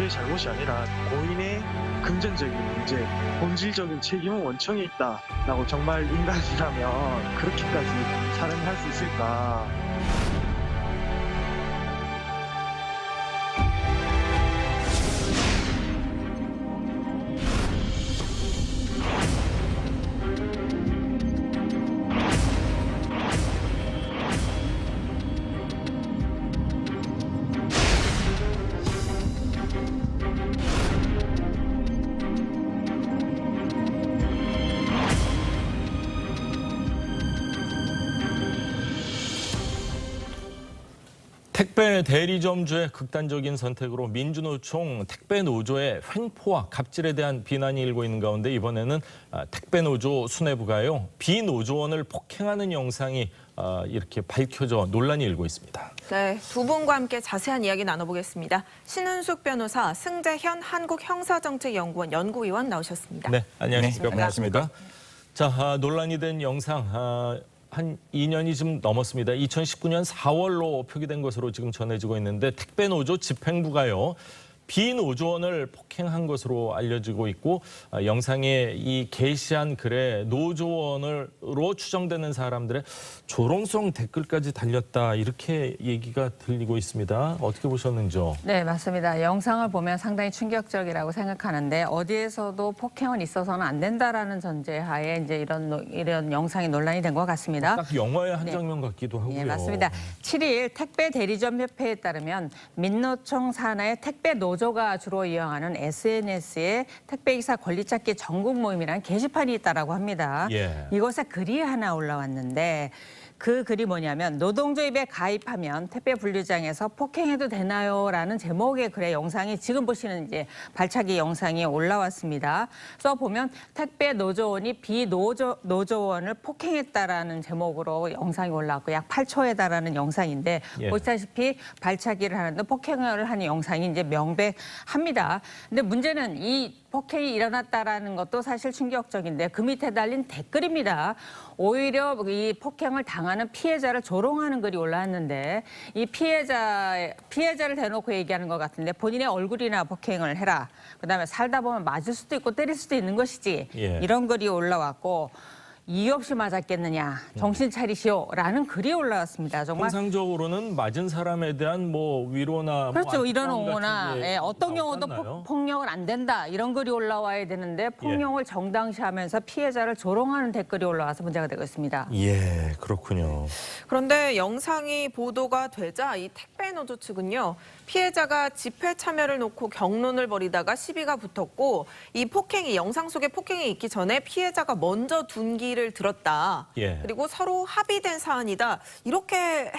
노조의 잘못이 아니라 고인의 금전적인 문제, 본질적인 책임은 원청에 있다라고 정말 인간이라면 그렇게까지 사랑할 수 있을까? 택배 대리점주의 극단적인 선택으로 민주노총 택배노조의 횡포와 갑질에 대한 비난이 일고 있는 가운데 이번에는 택배노조 수뇌부가요 비노조원을 폭행하는 영상이 이렇게 밝혀져 논란이 일고 있습니다. 네, 두 분과 함께 자세한 이야기 나눠보겠습니다. 신은숙 변호사, 승재현 한국형사정책연구원 연구위원 나오셨습니다. 네, 안녕하십니까. 네, 반갑습니다. 자, 논란이 된 영상 한 2년이 좀 넘었습니다. 2019년 4월로 표기된 것으로 지금 전해지고 있는데 택배노조 집행부가요. 비노조원을 폭행한 것으로 알려지고 있고 영상에 이 게시한 글에 노조원으로 추정되는 사람들의 조롱성 댓글까지 달렸다 이렇게 얘기가 들리고 있습니다. 어떻게 보셨는지요? 네, 맞습니다. 영상을 보면 상당히 충격적이라고 생각하는데 어디에서도 폭행은 있어서는 안 된다라는 전제하에 이제 이런 영상이 논란이 된 것 같습니다. 딱 영화의 한 장면 같기도 하고요. 네, 맞습니다. 7일 택배 대리점 협회에 따르면 민노총 산하의 택배 노조가 주로 이용하는 SNS에 택배기사 권리찾기 전국 모임이라는 게시판이 있다라고 합니다. 예. 이곳에 글이 하나 올라왔는데 그 글이 뭐냐면 노동조합에 가입하면 택배 분류장에서 폭행해도 되나요? 라는 제목의 글의 영상이 지금 보시는 이제 발차기 영상이 올라왔습니다. 써보면 택배 노조원이 비노조원을 폭행했다라는 제목으로 영상이 올라왔고 약 8초에 달하는 영상인데 예. 보시다시피 발차기를 하는데 폭행을 하는 영상이 이제 명백합니다. 근데 문제는 이 폭행이 일어났다라는 것도 사실 충격적인데 그 밑에 달린 댓글입니다. 오히려 이 폭행을 당하는 피해자를 조롱하는 글이 올라왔는데 이 피해자를 대놓고 얘기하는 것 같은데 본인의 얼굴이나 폭행을 해라. 그다음에 살다 보면 맞을 수도 있고 때릴 수도 있는 것이지. 예. 이런 글이 올라왔고 이유 없이 맞았겠느냐. 정신 차리시오라는 글이 올라왔습니다. 정말 통상적으로는 맞은 사람에 대한 뭐 위로나 그렇죠. 뭐 이런 안타까움 옹호나 같은 게 어떤 나오지 경우도 않나요? 폭력은 안 된다. 이런 글이 올라와야 되는데 폭력을 정당시하면서 피해자를 조롱하는 댓글이 올라와서 문제가 되고 있습니다. 예, 그렇군요. 그런데 영상이 보도가 되자 이 택배노조 측은요. 피해자가 집회 참여를 놓고 경론을 벌이다가 시비가 붙었고 이 폭행이 영상 속에 폭행이 있기 전에 피해자가 먼저 둔기를 들었다. 예. 그리고 서로 합의된 사안이다. 이렇게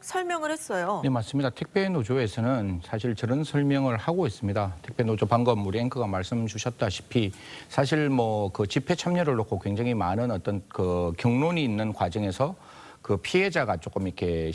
설명을 했어요. 네, 맞습니다. 택배노조에서는 사실 저런 설명을 하고 있습니다. 택배노조 방금 우리 앵커가 말씀 주셨다시피 사실 뭐 그 집회 참여를 놓고 굉장히 많은 어떤 그 경론이 있는 과정에서 그 피해자가 조금 이렇게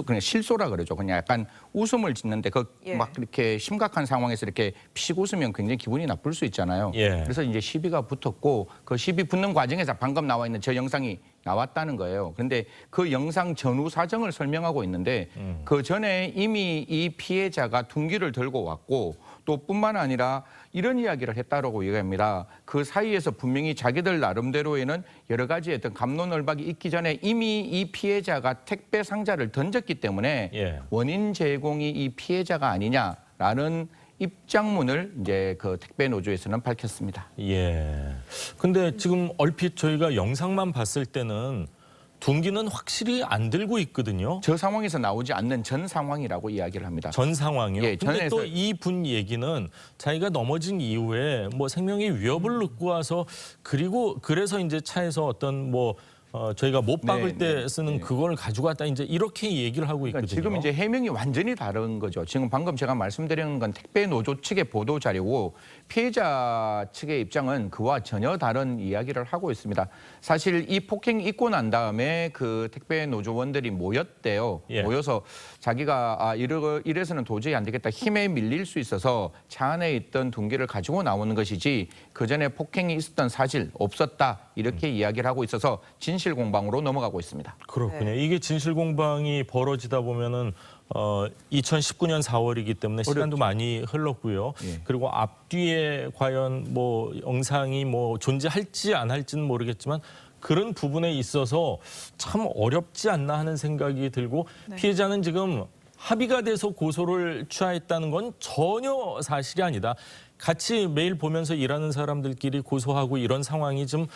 그냥 실소라 그러죠. 그냥 약간 웃음을 짓는데 예. 막 이렇게 심각한 상황에서 이렇게 피식 웃으면 굉장히 기분이 나쁠 수 있잖아요. 예. 그래서 이제 시비가 붙었고 그 시비 붙는 과정에서 방금 나와 있는 저 영상이 나왔다는 거예요. 그런데 그 영상 전후 사정을 설명하고 있는데 그 전에 이미 이 피해자가 둔기를 들고 왔고 또 뿐만 아니라 이런 이야기를 했다라고 얘기합니다. 그 사이에서 분명히 자기들 나름대로에는 여러 가지 어떤 갑론을박이 있기 전에 이미 이 피해자가 택배 상자를 던졌기 때문에 예. 원인 제공이 이 피해자가 아니냐라는 입장문을 이제 그 택배 노조에서는 밝혔습니다. 예. 근데 지금 얼핏 저희가 영상만 봤을 때는 둔기는 확실히 안 들고 있거든요. 저 상황에서 나오지 않는 전 상황이라고 이야기를 합니다. 전 상황이요. 예, 근데 전에서- 또 이 분 얘기는 자기가 넘어진 이후에 뭐 생명의 위협을 느끼고 와서 그리고 그래서 이제 차에서 어떤 뭐 저희가 못 박을 때 쓰는 그걸 가지고 왔다 이제 이렇게 얘기를 하고 있거든요. 그러니까 지금 이제 해명이 완전히 다른 거죠. 지금 방금 제가 말씀드린 건 택배 노조 측의 보도 자료고 피해자 측의 입장은 그와 전혀 다른 이야기를 하고 있습니다. 사실 이 폭행이 있고 난 다음에 그 택배 노조원들이 모였대요. 예. 모여서 자기가 이래서는 도저히 안 되겠다. 힘에 밀릴 수 있어서 차 안에 있던 둔기를 가지고 나오는 것이지 그 전에 폭행이 있었던 사실 없었다. 이렇게 이야기를 하고 있어서 진실 진실 공방으로 넘어가고 있습니다. 그렇군요. 이게 진실 공방이 벌어지다 보면은 2019년 4월이기 때문에 시간도 많이 흘렀고요. 예. 그리고 앞뒤에 과연 뭐 영상이 뭐 존재할지 안 할지는 모르겠지만 그런 부분에 있어서 참 어렵지 않나 하는 생각이 들고 피해자는 지금 합의가 돼서 고소를 취하했다는 건 전혀 사실이 아니다. 같이 매일 보면서 일하는 사람들끼리 고소하고 이런 상황이 좀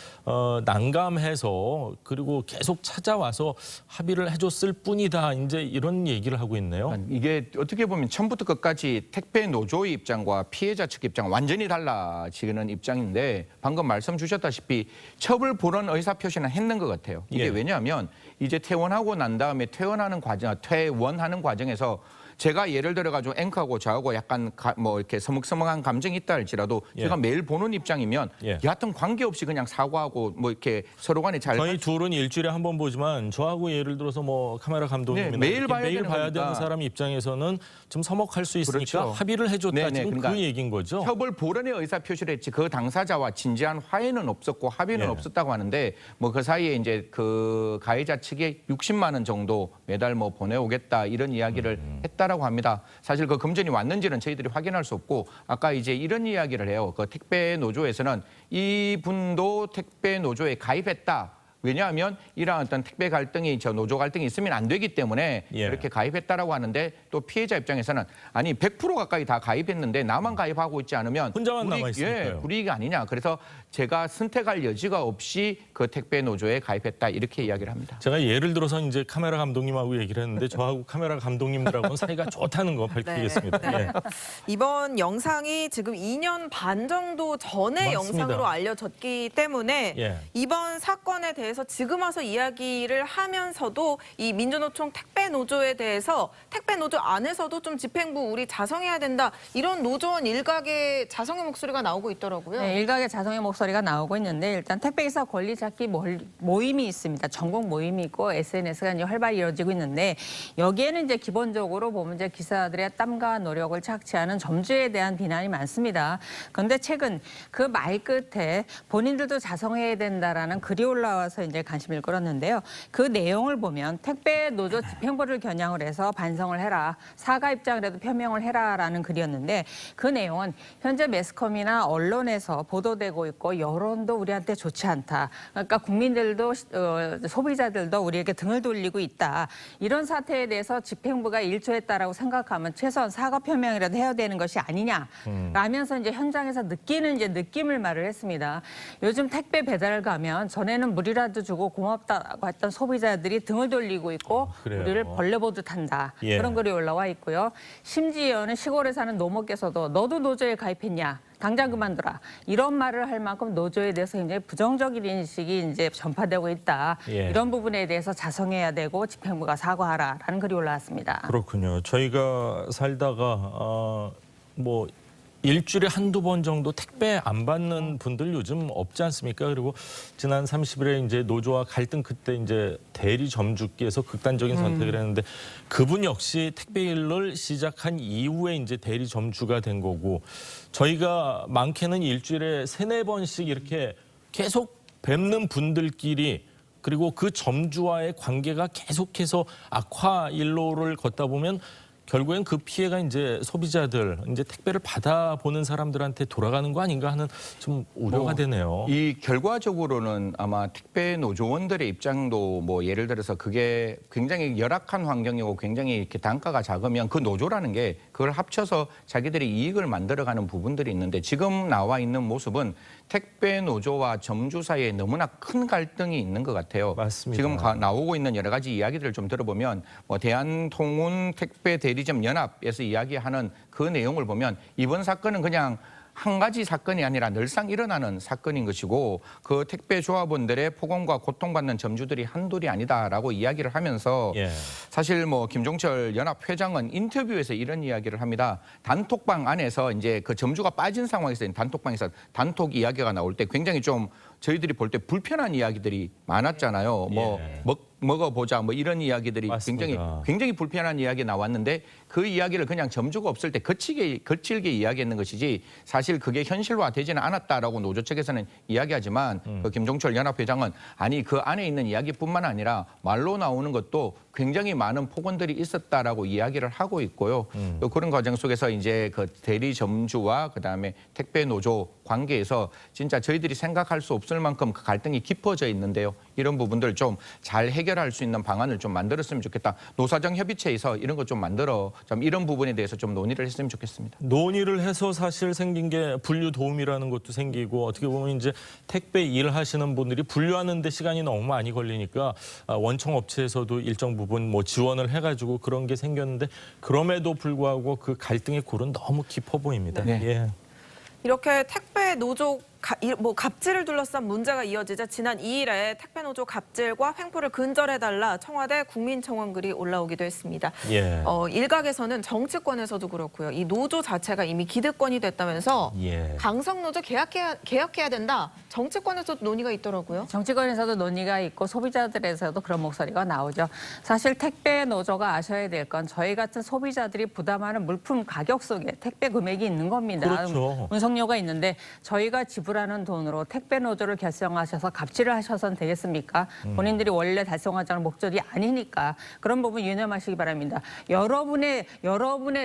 난감해서 그리고 계속 찾아와서 합의를 해줬을 뿐이다. 이제 이런 얘기를 하고 있네요. 이게 어떻게 보면 처음부터 끝까지 택배 노조의 입장과 피해자 측 입장 완전히 달라지는 입장인데 방금 말씀 주셨다시피 처벌 불원 의사 표시는 했는 것 같아요. 이게 예. 왜냐하면 이제 퇴원하고 난 다음에 퇴원하는 과정에서 제가 예를 들어가지고 앵커하고 저하고 약간 뭐 이렇게 서먹서먹한 감정이 있다 할지라도 예. 제가 매일 보는 입장이면 예. 여하튼 관계없이 그냥 사과하고 뭐 이렇게 서로 간에 잘 저희 둘은 일주일에 한 번 보지만 저하고 예를 들어서 뭐 카메라 감독님이나 네, 매일 봐야 매일 되는 봐야 거니까. 되는 사람 입장에서는 좀 서먹할 수 있으니까 그렇죠. 합의를 해줬다. 네네, 지금 그러니까 그 얘기인 거죠. 처벌 불원의 의사 표시를 했지 그 당사자와 진지한 화해는 없었고 합의는 예. 없었다고 하는데 뭐 그 사이에 이제 그 가해자 측에 60만 원 정도 매달 뭐 보내오겠다 이런 이야기를 했다라고 합니다. 사실 그 금전이 왔는지는 저희들이 확인할 수 없고 아까 이제 이런 이야기를 해요. 그 택배 노조에서는 이분도 택배 노조에 가입했다. 왜냐하면 이러한 어떤 택배 갈등이 노조 갈등이 있으면 안 되기 때문에 예. 이렇게 가입했다라고 하는데 또 피해자 입장에서는 아니 100% 가까이 다 가입했는데 나만 가입하고 있지 않으면 혼자만 남아 있으니까요. 불이익이 아니냐. 그래서 제가 선택할 여지가 없이 그 택배 노조에 가입했다 이렇게 이야기를 합니다. 제가 예를 들어서 이제 카메라 감독님하고 얘기를 했는데 저하고 카메라 감독님들하고는 사이가 좋다는 거 밝히겠습니다. 네. 예. 이번 영상이 지금 2년 반 정도 전의 맞습니다. 영상으로 알려졌기 때문에 예. 이번 사건에 대해서 지금 와서 이야기를 하면서도 이 민주노총 택배 노조에 대해서 택배 노조 안에서도 좀 집행부 우리 자성해야 된다 이런 노조원 일각의 자성의 목소리가 나오고 있더라고요. 네, 일각의 자성의 목소리가 나오고 있는데 일단 택배기사 권리 찾기 모임이 있습니다. 전국 모임이 있고 SNS가 이제 활발히 이루어지고 있는데 여기에는 이제 기본적으로 보면 이제 기사들의 땀과 노력을 착취하는 점주에 대한 비난이 많습니다. 그런데 최근 그 말 끝에 본인들도 자성해야 된다라는 글이 올라와서 이제 관심을 끌었는데요. 그 내용을 보면 택배 노조 집행부를 겨냥을 해서 반성을 해라. 사과 입장이라도 표명을 해라라는 글이었는데 그 내용은 현재 매스컴이나 언론에서 보도되고 있고 여론도 우리한테 좋지 않다. 그러니까 국민들도 소비자들도 우리에게 등을 돌리고 있다. 이런 사태에 대해서 집행부가 일조했다라고 생각하면 최소한 사과 표명이라도 해야 되는 것이 아니냐. 라면서 이제 현장에서 느끼는 이제 느낌을 말을 했습니다. 요즘 택배 배달 가면 전에는 물이라도 주고 고맙다고 했던 소비자들이 등을 돌리고 있고 그래요. 우리를 벌레 보듯 한다. 예. 그런 글이 올라와 있고요. 심지어는 시골에 사는 노모께서도 너도 노조에 가입했냐? 당장 그만둬라. 이런 말을 할 만큼 노조에 대해서 굉장히 부정적인 인식이 이제 전파되고 있다. 예. 이런 부분에 대해서 자성해야 되고 집행부가 사과하라라는 글이 올라왔습니다. 그렇군요. 저희가 살다가 뭐 일주일에 한두 번 정도 택배 안 받는 분들 요즘 없지 않습니까? 그리고 지난 30일에 이제 노조와 갈등 그때 이제 대리 점주께서 극단적인 선택을 했는데 그분 역시 택배 일을 시작한 이후에 이제 대리 점주가 된 거고 저희가 많게는 일주일에 3-4번씩 이렇게 계속 뵙는 분들끼리 그리고 그 점주와의 관계가 계속해서 악화 일로를 걷다 보면 결국엔 그 피해가 이제 소비자들, 이제 택배를 받아보는 사람들한테 돌아가는 거 아닌가 하는 좀 우려가 되네요. 이 결과적으로는 아마 택배 노조원들의 입장도 뭐 예를 들어서 그게 굉장히 열악한 환경이고 굉장히 이렇게 단가가 작으면 그 노조라는 게 그걸 합쳐서 자기들이 이익을 만들어가는 부분들이 있는데 지금 나와 있는 모습은 택배 노조와 점주 사이에 너무나 큰 갈등이 있는 것 같아요. 맞습니다. 지금 나오고 있는 여러 가지 이야기들을 좀 들어보면 뭐 대한통운 택배 대리점 연합에서 이야기하는 그 내용을 보면 이번 사건은 그냥 한 가지 사건이 아니라 늘상 일어나는 사건인 것이고 그 택배 조합원들의 폭언과 고통받는 점주들이 한둘이 아니다라고 이야기를 하면서 예. 사실 뭐 김종철 연합 회장은 인터뷰에서 이런 이야기를 합니다. 단톡방 안에서 이제 그 점주가 빠진 상황에서 단톡방에서 단톡 이야기가 나올 때 굉장히 좀 저희들이 볼 때 불편한 이야기들이 많았잖아요. 뭐 예. 먹어보자 뭐 이런 이야기들이 맞습니다. 굉장히 불편한 이야기 나왔는데 그 이야기를 그냥 점주가 없을 때 거칠게 이야기했는 것이지 사실 그게 현실화되지는 않았다라고 노조 측에서는 이야기하지만 그 김종철 연합회장은 아니 그 안에 있는 이야기뿐만 아니라 말로 나오는 것도 굉장히 많은 폭언들이 있었다라고 이야기를 하고 있고요. 또 그런 과정 속에서 이제 그 대리 점주와 그다음에 택배 노조 관계에서 진짜 저희들이 생각할 수 없을 만큼 그 갈등이 깊어져 있는데요. 이런 부분들 좀 잘 해결할 수 있는 방안을 좀 만들었으면 좋겠다. 노사정 협의체에서 이런 거 좀 만들어 좀 이런 부분에 대해서 좀 논의를 했으면 좋겠습니다. 논의를 해서 사실 생긴 게 분류 도움이라는 것도 생기고 어떻게 보면 이제 택배 일을 하시는 분들이 분류하는 데 시간이 너무 많이 걸리니까 원청 업체에서도 일정 부분 뭐 지원을 해가지고 그런 게 생겼는데 그럼에도 불구하고 그 갈등의 골은 너무 깊어 보입니다. 네. 예. 이렇게 택배 노조 갑질을 둘러싼 문제가 이어지자 지난 2일에 택배 노조 갑질과 횡포를 근절해달라 청와대 국민청원 글이 올라오기도 했습니다. 예. 일각에서는 정치권에서도 그렇고요. 이 노조 자체가 이미 기득권이 됐다면서 예. 강성 노조 개혁해야 된다. 정치권에서도 논의가 있더라고요. 정치권에서도 논의가 있고 소비자들에서도 그런 목소리가 나오죠. 사실 택배 노조가 아셔야 될 건 저희 같은 소비자들이 부담하는 물품 가격 속에 택배 금액이 있는 겁니다. 그렇죠. 운송료가 있는데 저희가 지불하는 돈으로 택배 노조를 결성하셔서 갑질을 하셔서는 되겠습니까? 본인들이 원래 달성하자는 목적이 아니니까 그런 부분 유념하시기 바랍니다. 여러분의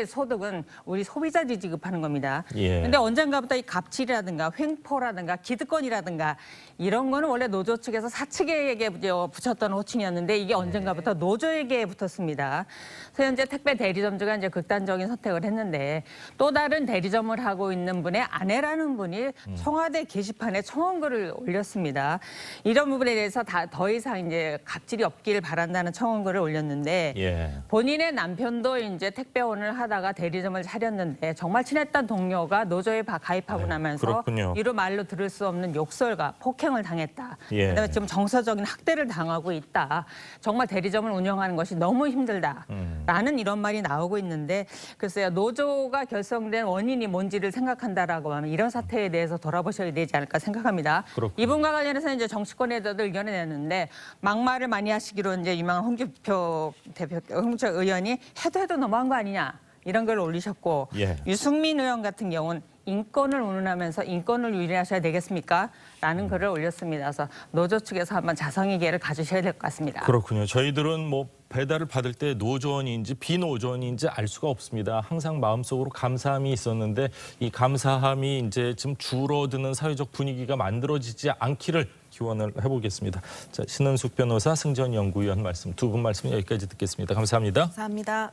소득은 우리 소비자들이 지급하는 겁니다. 예. 근데 언젠가부터 이 갑질이라든가 횡포라든가 기득권이라든가 이런 거는 원래 노조 측에서 사측에게 붙였던 호칭이었는데 이게 언젠가부터 노조에게 붙었습니다. 그래서 현재 택배 대리점주가 이제 극단적인 선택을 했는데 또 다른 대리점을 하고 있는 분의 아내라는 분이 청와대 게시판에 청원글을 올렸습니다. 이런 부분에 대해서 더 이상 이제 갑질이 없길 바란다는 청원글을 올렸는데 예. 본인의 남편도 이제 택배원을 하다가 대리점을 차렸는데 정말 친했던 동료가 노조에 가입하고 나면서 그렇군요. 이루 말로 들을 수 없는 욕설과 폭행을 당했다. 예. 그다음에 지금 정서적인 학대를 당하고 있다. 정말 대리점을 운영하는 것이 너무 힘들다. 라는 이런 말이 나오고 있는데 글쎄요. 노조가 결성된 원인이 뭔지를 생각한다라고 하면 이런 사태에 대해서 돌아보셔야 되지 않을까 생각합니다. 그렇군요. 이분과 관련해서 이제 정치권에서도 의견을 냈는데 막말을 많이 하시기로 이제 유명한 홍준표 의원이 해도 너무한 거 아니냐. 이런 걸 올리셨고 예. 유승민 의원 같은 경우는 인권을 운운하면서 인권을 유리하셔야 되겠습니까? 라는 글을 올렸습니다. 그래서 노조 측에서 한번 자성이계를 가지셔야 될 것 같습니다. 그렇군요. 저희들은 뭐 배달을 받을 때 노조원인지 비노조원인지 알 수가 없습니다. 항상 마음속으로 감사함이 있었는데 이 감사함이 이제 좀 줄어드는 사회적 분위기가 만들어지지 않기를 기원을 해보겠습니다. 자, 신은숙 변호사, 승전 연구위원 말씀 두 분 말씀 여기까지 듣겠습니다. 감사합니다. 감사합니다.